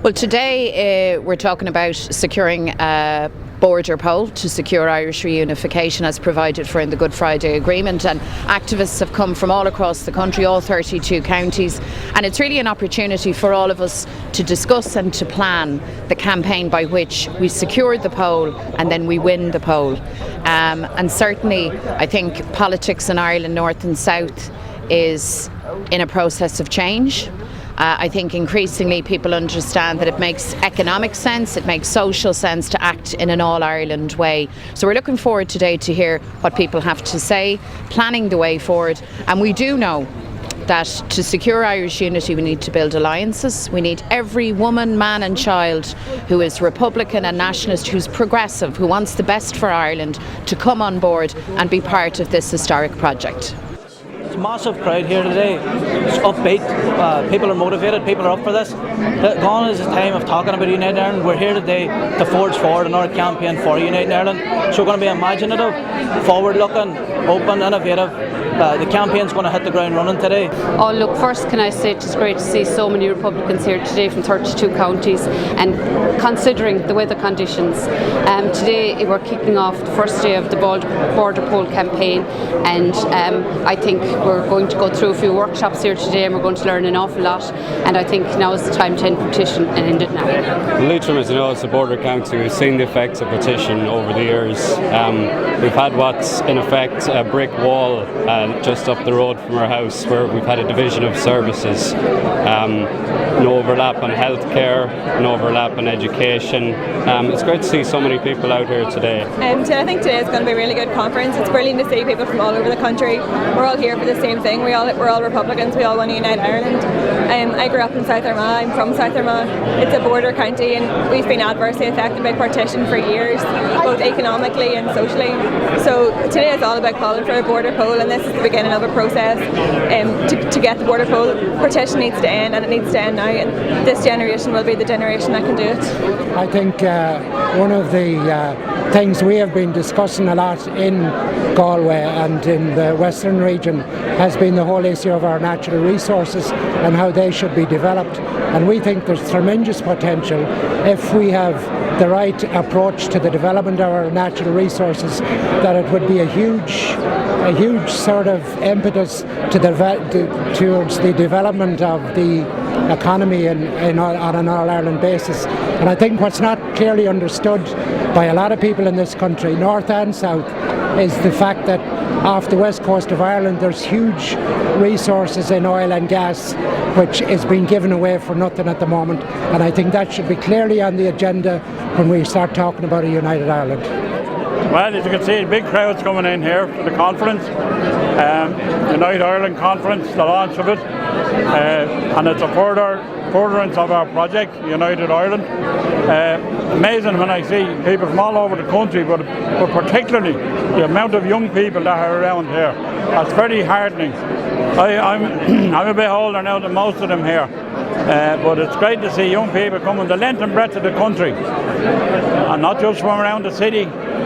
Well, today we're talking about securing a border poll to secure Irish reunification as provided for in the Good Friday Agreement, and activists have come from all across the country, all 32 counties, and it's really an opportunity for all of us to discuss and to plan the campaign by which we secure the poll and then we win the poll. And certainly I think politics in Ireland, north and south, is in a process of change. I think increasingly people understand that it makes economic sense, it makes social sense to act in an all-Ireland way. So we're looking forward today to hear what people have to say, planning the way forward. And we do know that to secure Irish unity we need to build alliances. We need every woman, man and child who is Republican and nationalist, who's progressive, who wants the best for Ireland, to come on board and be part of this historic project. Massive crowd here today. It's upbeat. People are motivated. People are up for this. Gone is the time of talking about United Ireland. We're here today to forge forward in our campaign for United Ireland. So we're going to be imaginative, forward-looking, open, innovative. The campaign's going to hit the ground running today. Oh, look, first can I say it's great to see so many Republicans here today from 32 counties, and considering the weather conditions. Today we're kicking off the first day of the border poll campaign, and I think we're going to go through a few workshops here today, and we're going to learn an awful lot, and I think now is the time to end petition and end it now. Leitrim, as you know, is a border county. We've seen the effects of petition over the years. We've had what's in effect a brick wall just up the road from our house, where we've had a division of services, no overlap on healthcare, no overlap on education. It's great to see so many people out here today. I think today is going to be a really good conference. It's brilliant to see people from all over the country. We're all here for the same thing. We're all Republicans. We all want to unite Ireland. I grew up in South Armagh. I'm from South Armagh. It's a border county, and we've been adversely affected by partition for years, both economically and socially. So today is all about calling for a border poll, and this is the beginning of a process to get the border poll. Partition needs to end, and it needs to end now, and this generation will be the generation that can do it. I think one of the things we have been discussing a lot in Galway and in the Western region has been the whole issue of our natural resources and how they should be developed, and we think there's tremendous potential if we have the right approach to the development of our natural resources, that it would be a huge sort of impetus towards the development of the economy on an all-Ireland basis. And I think what's not clearly understood by a lot of people in this country, north and south, is the fact that off the west coast of Ireland there's huge resources in oil and gas which is being given away for nothing at the moment, and I think that should be clearly on the agenda when we start talking about a united Ireland. Well, as you can see, big crowds coming in here for the conference, United Ireland Conference, the launch of it, and it's a furtherance of our project, United Ireland. Amazing when I see people from all over the country, but particularly the amount of young people that are around here. That's very heartening. I'm a bit older now than most of them here, but it's great to see young people coming the length and breadth of the country, and not just from around the city,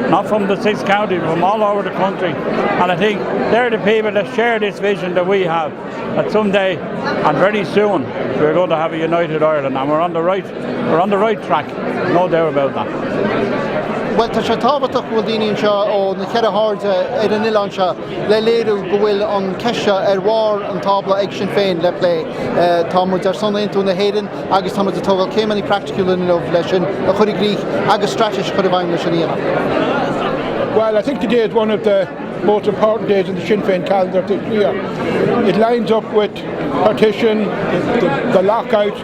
not from the 6 counties, from all over the country. And I think they're the people that share this vision that we have, that someday and very soon we're going to have a united Ireland, and we're on the right track, no doubt about that. Well, tá sé tábhachtach bhfuil daoine seo ó na ceithre háirde ar an Uile anseo le léiriú go bhfuil an ceise ar mhár an tábla ag Sinn Féin le lé. Tá muid ar sonna intú na héireann, agus tá muid a tógáil céim aní practical in leis sin a chuirí gríoch agus strateis chuir bhaim leis an íana. Well, I think today is one of the most important days in the Sinn Féin calendar this year. It lines up with partition, the lockout,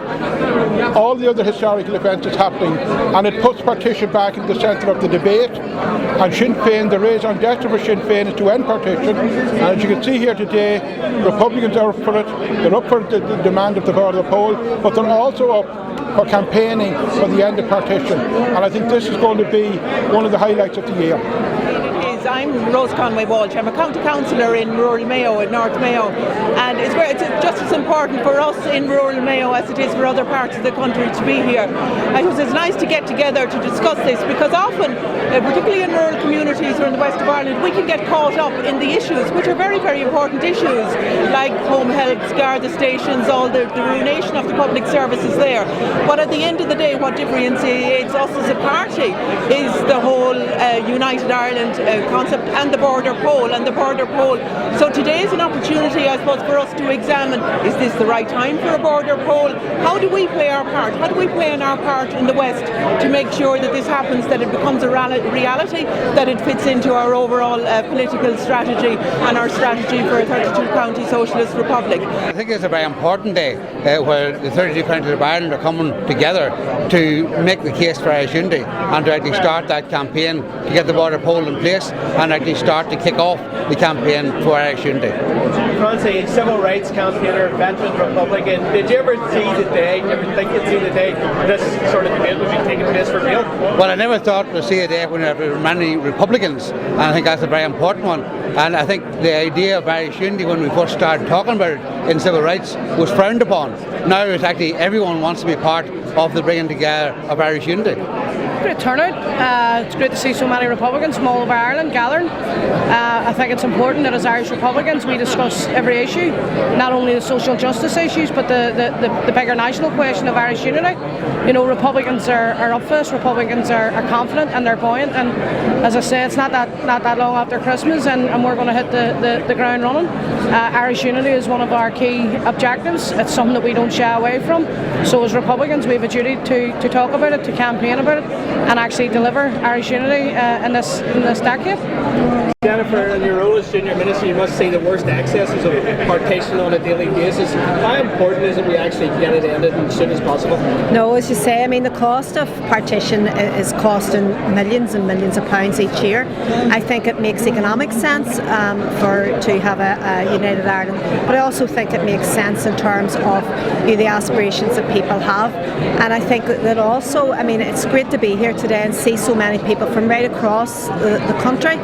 all the other historical events that's happening, and it puts partition back in the centre of the debate. And Sinn Féin, the raison d'etre for Sinn Féin is to end partition, and as you can see here today, Republicans are up for it. They're up for the demand of the border poll, but they're also up for campaigning for the end of partition, and I think this is going to be one of the highlights of the year. I'm Rose Conway Walsh. I'm a county councillor in rural Mayo, in North Mayo, and it's just as important for us in rural Mayo as it is for other parts of the country to be here. I suppose it's nice to get together to discuss this, because often, particularly in rural communities or in the west of Ireland, we can get caught up in the issues, which are very, very important issues, like home health, Garda stations, all the ruination of the public services there. But at the end of the day, what differentiates us as a party is the whole United Ireland concept and the border poll So today is an opportunity, I suppose, for us to examine, is this the right time for a border poll? How do we play our part? How do we play in our part in the West to make sure that this happens, that it becomes a reality, that it fits into our overall political strategy and our strategy for a 32-county socialist republic? I think it's a very important day where the 32 counties of Ireland are coming together to make the case for Irish unity and to actually start that campaign to get the border poll in place and actually start to kick off the campaign for Irish unity. Francie, civil rights campaigner, veteran Republican, did you ever think you'd see the day this sort of debate would be taking place for real? Well, I never thought we'd see a day when there were many Republicans, and I think that's a very important one. And I think the idea of Irish unity, when we first started talking about it in civil rights, was frowned upon. Now it's actually everyone wants to be part of the bringing together of Irish unity. Great turnout. It's great to see so many Republicans from all over Ireland gathering. I think it's important that as Irish Republicans we discuss every issue, not only the social justice issues but the bigger national question of Irish unity. You know, Republicans are up for this. Republicans are confident and they're buoyant, and as I say, it's not that long after Christmas and we're going to hit the ground running. Irish unity is one of our key objectives. It's something that we don't shy away from. So as Republicans we have a duty to talk about it, to campaign about it, and actually deliver Irish unity in this decade. Jennifer, in your role as Junior Minister, you must see the worst excesses of partition on a daily basis. How important is it we actually get it ended as soon as possible? No, as you say, I mean, the cost of partition is costing millions and millions of pounds each year. I think it makes economic sense to have a united Ireland, but I also think it makes sense in terms of the aspirations that people have. And I think that also, I mean, it's great to be here today and see so many people from right across the country,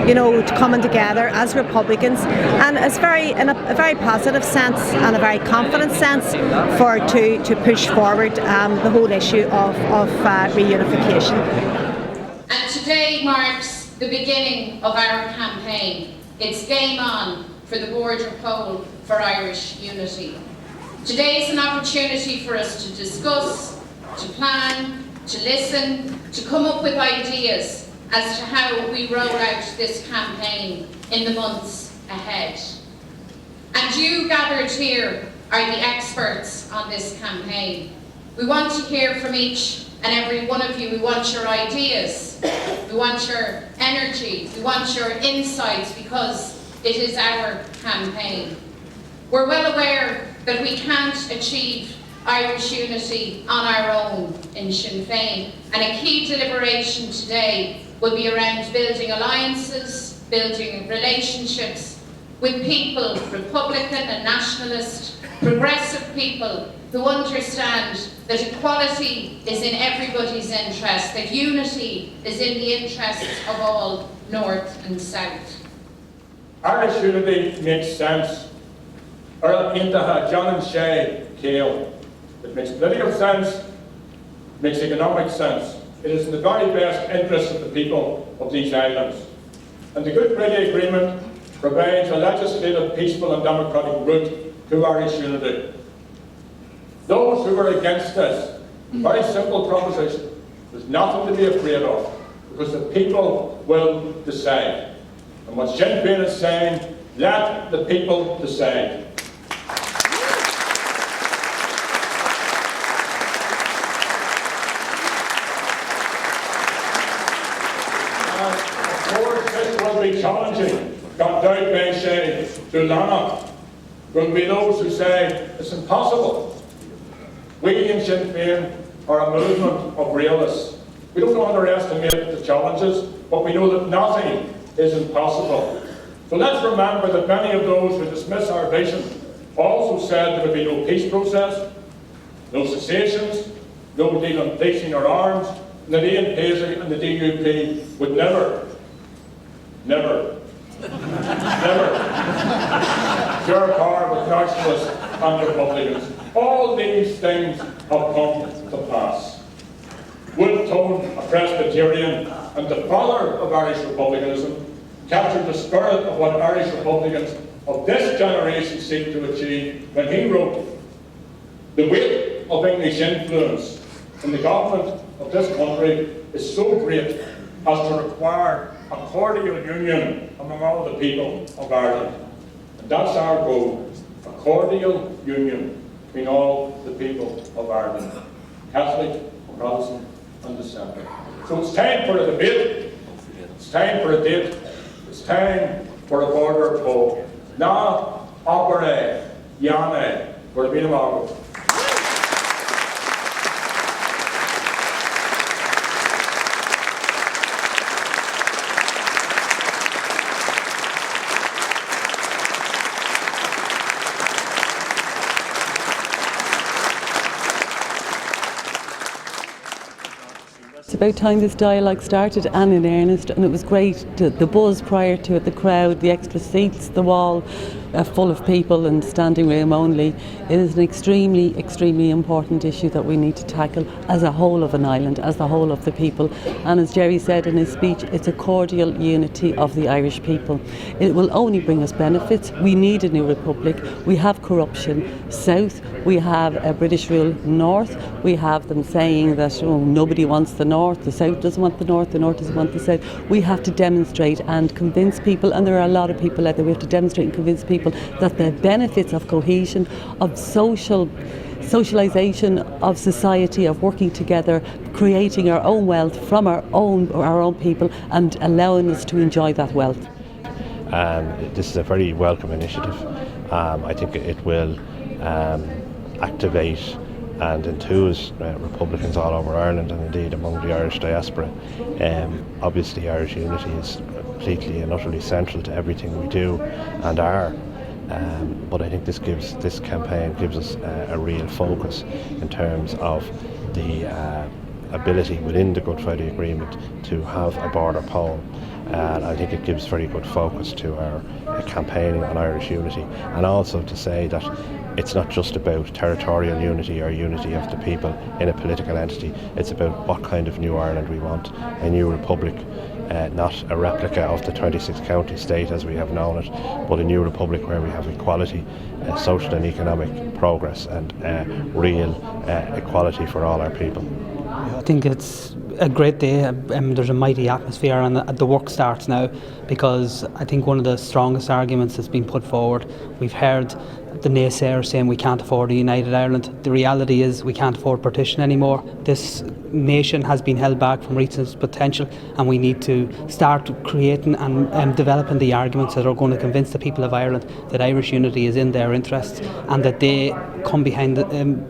you know, coming together as Republicans, and it's in a very positive sense and a very confident sense to push forward the whole issue of reunification. And today marks the beginning of our campaign. It's game on for the border poll for Irish unity. Today is an opportunity for us to discuss, to plan, to listen, to come up with ideas as to how we roll out this campaign in the months ahead. And you gathered here are the experts on this campaign. We want to hear from each and every one of you. We want your ideas, we want your energy, we want your insights, because it is our campaign. We're well aware that we can't achieve Irish unity on our own in Sinn Féin, and a key deliberation today will be around building alliances, building relationships with people, Republican and nationalist, progressive people who understand that equality is in everybody's interest, that unity is in the interests of all, North and South. Irish unity makes sense. John and Shay Kale. It makes political sense, makes economic sense. It is in the very best interest of the people of these islands. And the Good Friday Agreement provides a legislative, peaceful and democratic route to Irish unity. Those who are against this, very simple proposition, there's nothing to be afraid of, because the people will decide. And what Sinn Féin is saying, let the people decide. Challenging, got doubt by saying Dulana. Will be those who say it's impossible. We in Sinn Féin are a movement of realists. We don't underestimate the challenges, but we know that nothing is impossible. So let's remember that many of those who dismiss our vision also said there would be no peace process, no cessations, no deal on placing our arms, and the DNP and the DUP would never. Never. Never. Pure power with nationalists and Republicans. All these things have come to pass. Wood Tone, a Presbyterian and the father of Irish republicanism, captured the spirit of what Irish Republicans of this generation seek to achieve when he wrote, "The weight of English influence in the government of this country is so great as to require a cordial union among all the people of Ireland." And that's our goal, a cordial union between all the people of Ireland, Catholic, Protestant and Dissenter. So it's time for a debate, it's time for a date, it's time for a border poll. Now, opere, Yane, for the Binamargo. It's about time this dialogue started, and in earnest, and it was great. The buzz prior to it, the crowd, the extra seats, the wall full of people and standing room only. It is an extremely, extremely important issue that we need to tackle as a whole of an island, as the whole of the people. And as Gerry said in his speech, it's a cordial unity of the Irish people. It will only bring us benefits. We need a new republic. We have corruption south. We have a British rule north. We have them saying that nobody wants the north, the south doesn't want the north doesn't want the south. We have to demonstrate and convince people, and there are a lot of people out there, we have to demonstrate and convince people that the benefits of cohesion, of socialisation of society, of working together, creating our own wealth from our own people and allowing us to enjoy that wealth. This is a very welcome initiative. I think it will activate and enthuse Republicans all over Ireland and indeed among the Irish diaspora. Obviously Irish unity is completely and utterly central to everything we do and are. But I think this campaign gives us a real focus in terms of the ability within the Good Friday Agreement to have a border poll. And I think it gives very good focus to our campaigning on Irish unity, and also to say that it's not just about territorial unity or unity of the people in a political entity. It's about what kind of new Ireland we want, a new republic, not a replica of the 26 county state as we have known it, but a new republic where we have equality, social and economic progress and real equality for all our people. I think it's a great day. There's a mighty atmosphere and the work starts now, because I think one of the strongest arguments that's been put forward, we've heard the naysayers saying we can't afford a united Ireland. The reality is we can't afford partition anymore. This nation has been held back from reaching its potential, and we need to start creating and developing the arguments that are going to convince the people of Ireland that Irish unity is in their interests, and that they come behind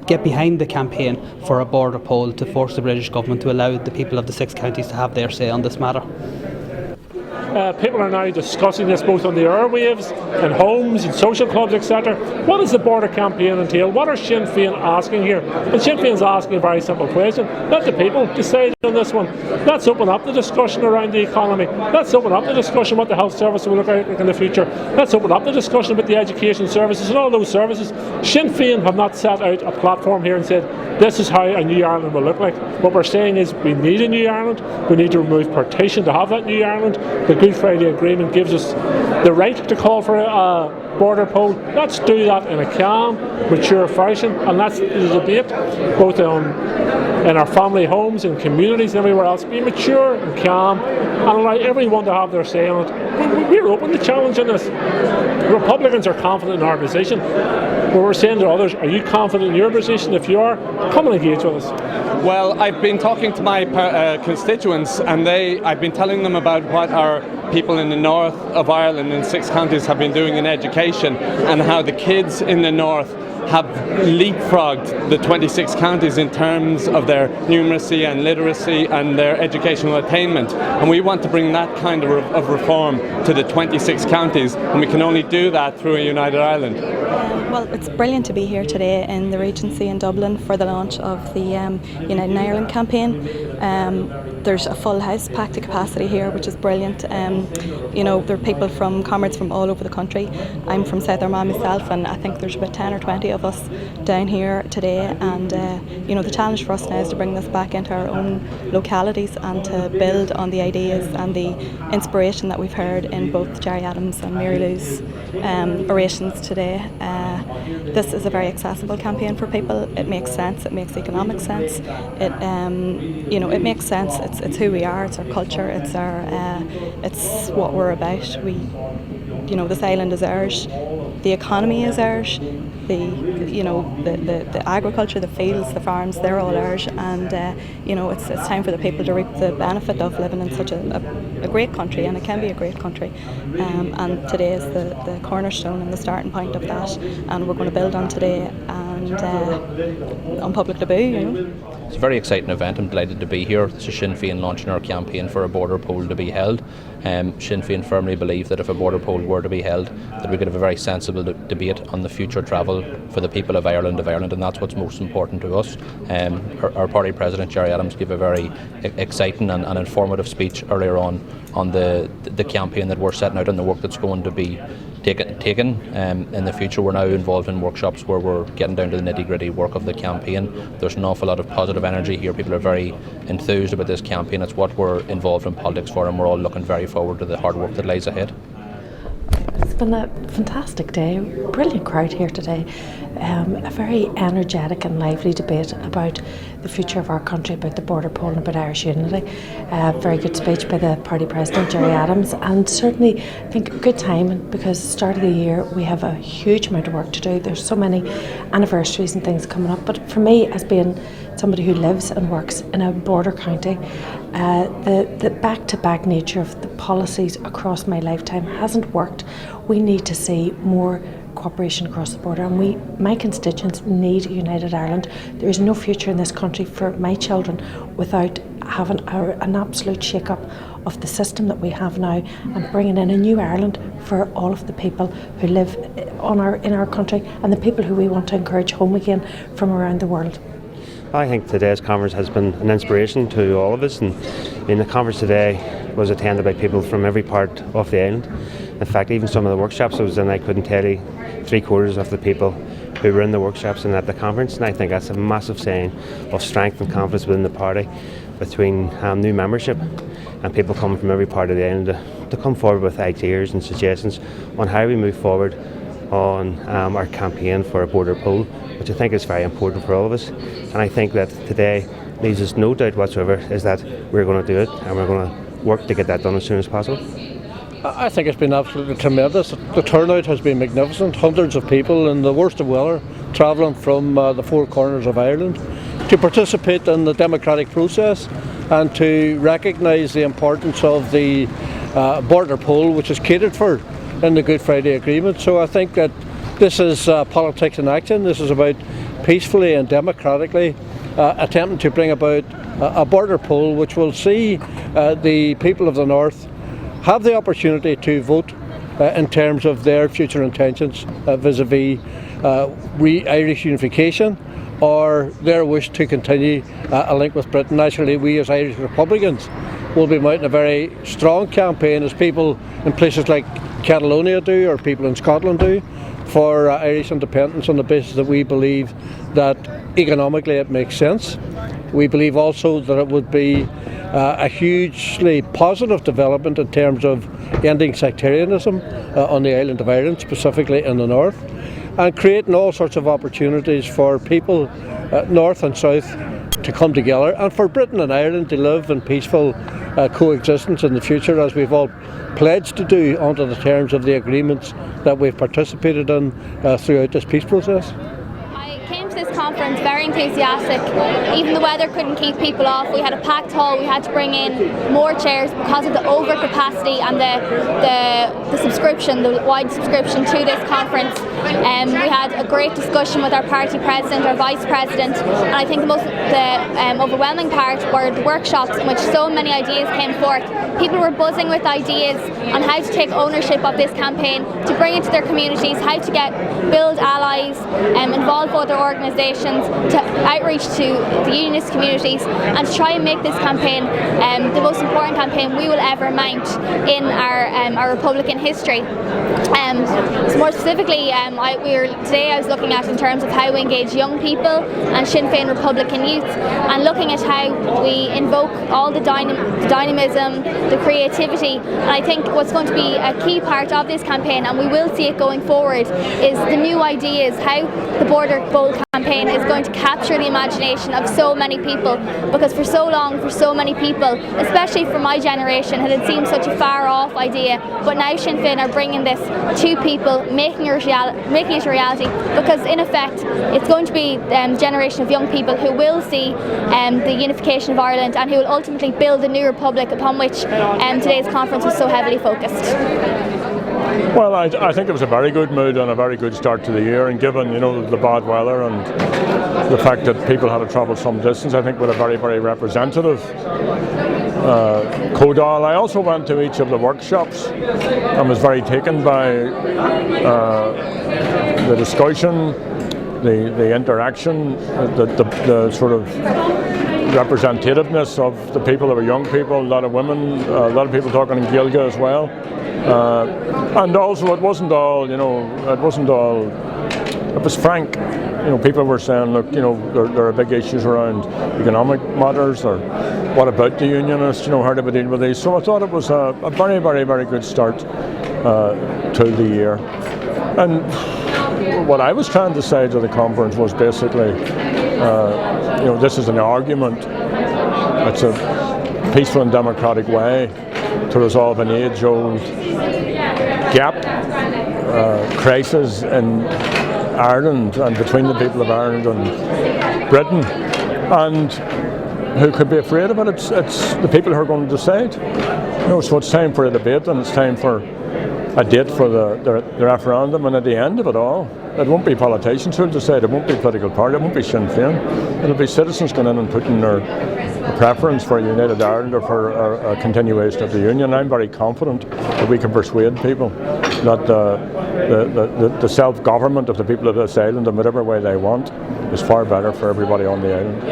get behind the campaign for a border poll to force the British government to allow the people of the 6 counties to have their say on this matter. People are now discussing this both on the airwaves, in homes, in social clubs, etc. What does the border campaign entail? What are Sinn Féin asking here? And Sinn Féin's asking a very simple question. Let the people decide on this one. Let's open up the discussion around the economy. Let's open up the discussion what the health service will look like in the future. Let's open up the discussion about the education services and all those services. Sinn Féin have not set out a platform here and said, this is how a new Ireland will look like. What we're saying is we need a new Ireland. We need to remove partition to have that new Ireland. The Good Friday Agreement gives us the right to call for a border poll. Let's do that in a calm, mature fashion, and that's the debate, both in our family homes and communities and everywhere else. Be mature and calm and allow everyone to have their say on it. We're open to challenging this. Republicans are confident in our position. We're saying to others, are you confident in your position? If you are, come and engage with us. Well, I've been talking to my constituents, and I've been telling them about what our people in the north of Ireland in 6 counties have been doing in education, and how the kids in the north have leapfrogged the 26 counties in terms of their numeracy and literacy and their educational attainment. And we want to bring that kind of reform to the 26 counties, and we can only do that through a United Ireland. Well, it's brilliant to be here today in the Regency in Dublin for the launch of the United Ireland campaign. There's a full house, packed to capacity here, which is brilliant. You know, there are people from comrades from all over the country. I'm from South Armagh myself, and I think there's about 10 or 20 of us down here today. And you know, the challenge for us now is to bring this back into our own localities and to build on the ideas and the inspiration that we've heard in both Gerry Adams and Mary Lou's orations today. This is a very accessible campaign for people. It makes sense. It makes economic sense. It you know, it makes sense. It's who we are. It's our culture. It's our it's what we're about. You know, this island is ours. The economy is ours. The agriculture, the fields, the farms, they're all ours. And you know, it's time for the people to reap the benefit of living in such a great country, and it can be a great country. And today is the cornerstone and the starting point of that. And we're going to build on today and on public debut. You know. It's a very exciting event. I'm delighted to be here. This is Sinn Féin launching our campaign for a border poll to be held. Sinn Féin firmly believe that if a border poll were to be held, that we could have a very sensible debate on the future travel for the people of Ireland, and that's what's most important to us. Our party president, Gerry Adams, gave a very exciting and informative speech earlier on the campaign that we're setting out and the work that's going to be taken in the future. We're now involved in workshops where we're getting down to the nitty-gritty work of the campaign. There's an awful lot of positive energy here. People are very enthused about this campaign. It's what we're involved in politics for, and we're all looking very forward to the hard work that lies ahead. It's been a fantastic day, brilliant crowd here today. A very energetic and lively debate about the future of our country, about the border poll and about Irish unity. Very good speech by the party president, Gerry Adams, and certainly I think good timing, because at the start of the year we have a huge amount of work to do. There's so many anniversaries and things coming up, but for me, as being somebody who lives and works in a border county, the back-to-back nature of the policies across my lifetime hasn't worked. We need to see more cooperation across the border, and my constituents need United Ireland. There is no future in this country for my children without having an absolute shake-up of the system that we have now and bringing in a new Ireland for all of the people who live in our country and the people who we want to encourage home again from around the world. I think today's conference has been an inspiration to all of us, and the conference today was attended by people from every part of the island. In fact, even some of the workshops I was in, I couldn't tell you 3/4 of the people who were in the workshops and at the conference, and I think that's a massive sign of strength and confidence within the party, between new membership and people coming from every part of the island to come forward with ideas and suggestions on how we move forward on our campaign for a border poll, which I think is very important for all of us. And I think that today leaves us no doubt whatsoever is that we're going to do it, and we're going to work to get that done as soon as possible. I think it's been absolutely tremendous. The turnout has been magnificent. Hundreds of people in the worst of weather travelling from the four corners of Ireland to participate in the democratic process and to recognise the importance of the border poll, which is catered for in the Good Friday Agreement. So I think that this is politics in action. This is about peacefully and democratically attempting to bring about a border poll which will see the people of the North have the opportunity to vote in terms of their future intentions vis-a-vis Irish unification or their wish to continue a link with Britain. Naturally, we as Irish Republicans will be mounting a very strong campaign, as people in places like Catalonia do or people in Scotland do, for Irish independence, on the basis that we believe that economically it makes sense. We believe also that it would be a hugely positive development in terms of ending sectarianism on the island of Ireland, specifically in the north, and creating all sorts of opportunities for people north and south to come together, and for Britain and Ireland to live in peaceful coexistence in the future, as we've all pledged to do under the terms of the agreements that we've participated in throughout this peace process. I came to this conference conference, very enthusiastic. Even the weather couldn't keep people off. We had a packed hall. We had to bring in more chairs because of the overcapacity and the subscription, the wide subscription to this conference. We had a great discussion with our party president, our vice president, and I think the overwhelming part were the workshops in which so many ideas came forth. People were buzzing with ideas on how to take ownership of this campaign, to bring it to their communities, how to build allies, involve other organisations, to outreach to the unionist communities, and to try and make this campaign the most important campaign we will ever mount in our Republican history. So more specifically, today I was looking at in terms of how we engage young people and Sinn Féin Republican youth, and looking at how we invoke all the dynamism, the creativity, and I think what's going to be a key part of this campaign, and we will see it going forward, is the new ideas, how the Border Poll campaign is going to capture the imagination of so many people, because for so long, for so many people, especially for my generation, it had seemed such a far off idea, but now Sinn Féin are bringing this to people, making it a reality, because in effect it's going to be a generation of young people who will see the unification of Ireland, and who will ultimately build a new republic upon which today's conference was so heavily focused. Well, I think it was a very good mood and a very good start to the year, and given the bad weather and the fact that people had to travel some distance, I think with a very, very representative Codal. I also went to each of the workshops and was very taken by the discussion, the interaction, the sort of representativeness of the people. There were young people, a lot of women, a lot of people talking in Gaeilge as well. And also it wasn't all, it was frank. People were saying, look, there are big issues around economic matters, or what about the unionists, how do we deal with these? So I thought it was a very, very, very good start to the year. And what I was trying to say to the conference was basically, this is an argument. It's a peaceful and democratic way to resolve an age-old gap, crisis in Ireland and between the people of Ireland and Britain. And who could be afraid of it? It's the people who are going to decide. So it's time for a debate, and it's time for a date for the referendum, and at the end of it all, it won't be politicians who will decide, it won't be political party, it won't be Sinn Féin, it'll be citizens going in and putting their preference for United Ireland or for a continuation of the Union. I'm very confident that we can persuade people that the self-government of the people of this island in whatever way they want is far better for everybody on the island.